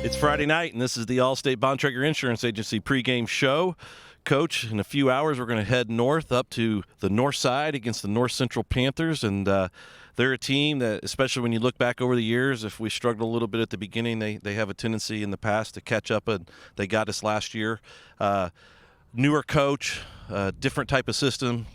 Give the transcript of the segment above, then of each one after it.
It's Friday night, and this is the Allstate Bontrager Insurance Agency pregame show. Coach, in a few hours, we're going to head north up to the north side against the North Central Panthers, and they're a team that, especially when you look back over the years, if we struggled a little bit at the beginning, they have a tendency in the past to catch up, and they got us last year. Newer coach, different type of system,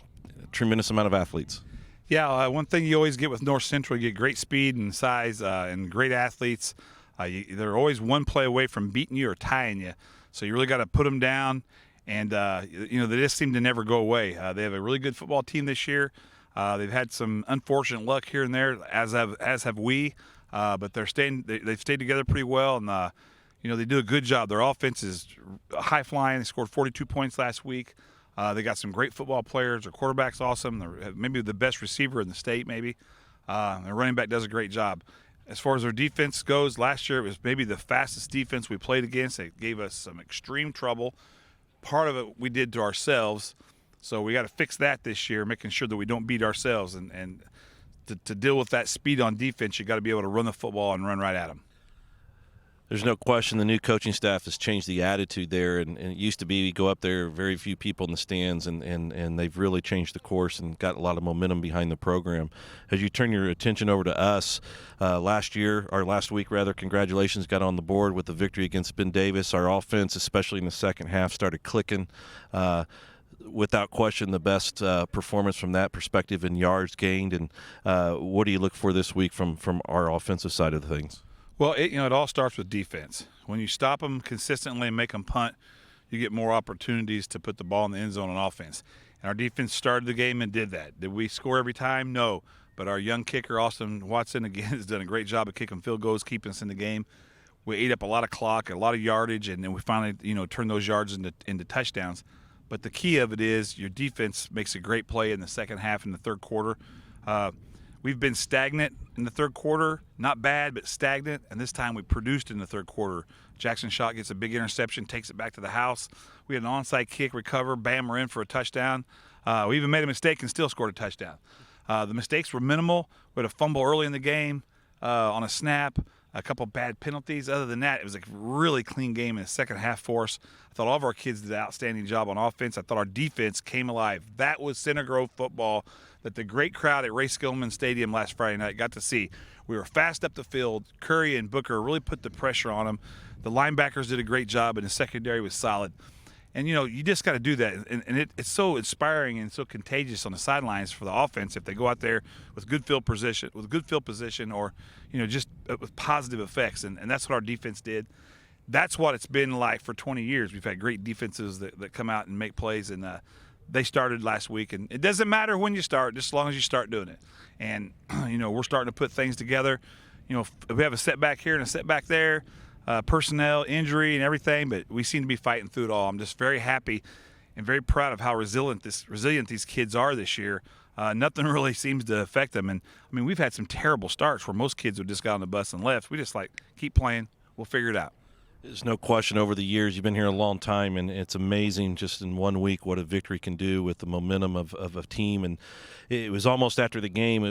tremendous amount of athletes. Yeah, one thing you always get with North Central, you get great speed and size and great athletes. They're always one play away from beating you or tying you, so you really got to put them down. And, they just seem to never go away. They have a really good football team this year. They've had some unfortunate luck here and there, as have we. But they've stayed together pretty well, and, they do a good job. Their offense is high-flying. They scored 42 points last week. They got some great football players. Their quarterback's awesome. They're maybe the best receiver in the state, maybe. Their running back does a great job. As far as their defense goes, last year it was maybe the fastest defense we played against. They gave us some extreme trouble. Part of it we did to ourselves, so we got to fix that this year, making sure that we don't beat ourselves. And to deal with that speed on defense, you got to be able to run the football and run right at them. There's no question the new coaching staff has changed the attitude there, and it used to be you go up there, very few people in the stands, and they've really changed the course and got a lot of momentum behind the program. As you turn your attention over to us, last week, congratulations, got on the board with the victory against Ben Davis. Our offense, especially in the second half, started clicking. Without question, the best performance from that perspective in yards gained. And what do you look for this week from our offensive side of things? Well, it all starts with defense. When you stop them consistently and make them punt, you get more opportunities to put the ball in the end zone on offense. And our defense started the game and did that. Did we score every time? No. But our young kicker, Austin Watson, again, has done a great job of kicking field goals, keeping us in the game. We ate up a lot of clock, a lot of yardage, and then we finally, turned those yards into touchdowns. But the key of it is your defense makes a great play in the second half and the third quarter. We've been stagnant in the third quarter, not bad, but stagnant, and this time we produced in the third quarter. Jackson Schott gets a big interception, takes it back to the house. We had an onside kick, recover, bam, we're in for a touchdown. We even made a mistake and still scored a touchdown. The mistakes were minimal. We had a fumble early in the game on a snap, a couple bad penalties. Other than that, it was a really clean game in the second half for us. I thought all of our kids did an outstanding job on offense. I thought our defense came alive. That was Center Grove football that the great crowd at Ray Skillman Stadium last Friday night got to see. We were fast up the field. Curry and Booker really put the pressure on them. The linebackers did a great job, and the secondary was solid. And, you just got to do that. And it's so inspiring and so contagious on the sidelines for the offense if they go out there with good field position or, just with positive effects. And that's what our defense did. That's what it's been like for 20 years. We've had great defenses that come out and make plays, and they started last week. And it doesn't matter when you start, just as long as you start doing it. And, we're starting to put things together. If we have a setback here and a setback there, personnel, injury, and everything, but we seem to be fighting through it all. I'm just very happy and very proud of how resilient these kids are this year. Nothing really seems to affect them. And, we've had some terrible starts where most kids would just got on the bus and left. We just keep playing. We'll figure it out. There's no question over the years, you've been here a long time, and it's amazing just in 1 week what a victory can do with the momentum of a team. And it was almost after the game,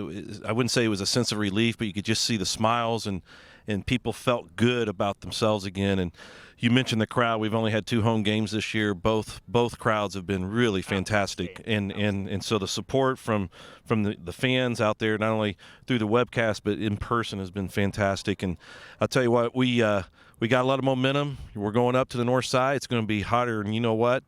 I wouldn't say it was a sense of relief, but you could just see the smiles, and people felt good about themselves again. And you mentioned the crowd. We've only had 2 home games this year. Both crowds have been really fantastic. And so the support from the fans out there, not only through the webcast but in person, has been fantastic. And I'll tell you what, we got a lot of momentum. We're going up to the north side. It's going to be hotter, and you know what?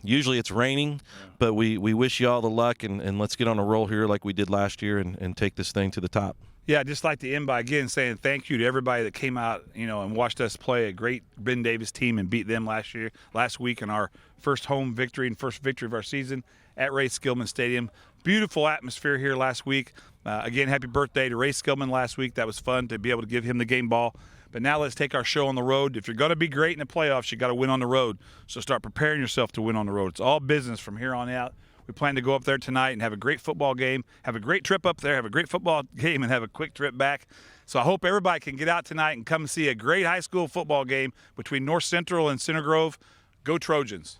Usually it's raining, but we wish you all the luck, and let's get on a roll here like we did last year and take this thing to the top. Yeah, I'd just like to end by again saying thank you to everybody that came out, and watched us play a great Ben Davis team and beat them last week in our first home victory and first victory of our season at Ray Skillman Stadium. Beautiful atmosphere here last week. Again, happy birthday to Ray Skillman last week. That was fun to be able to give him the game ball. But now let's take our show on the road. If you're going to be great in the playoffs, you got to win on the road. So start preparing yourself to win on the road. It's all business from here on out. We plan to go up there tonight and have a great football game, have a great trip up there, have a great football game, and have a quick trip back. So I hope everybody can get out tonight and come see a great high school football game between North Central and Center Grove. Go Trojans.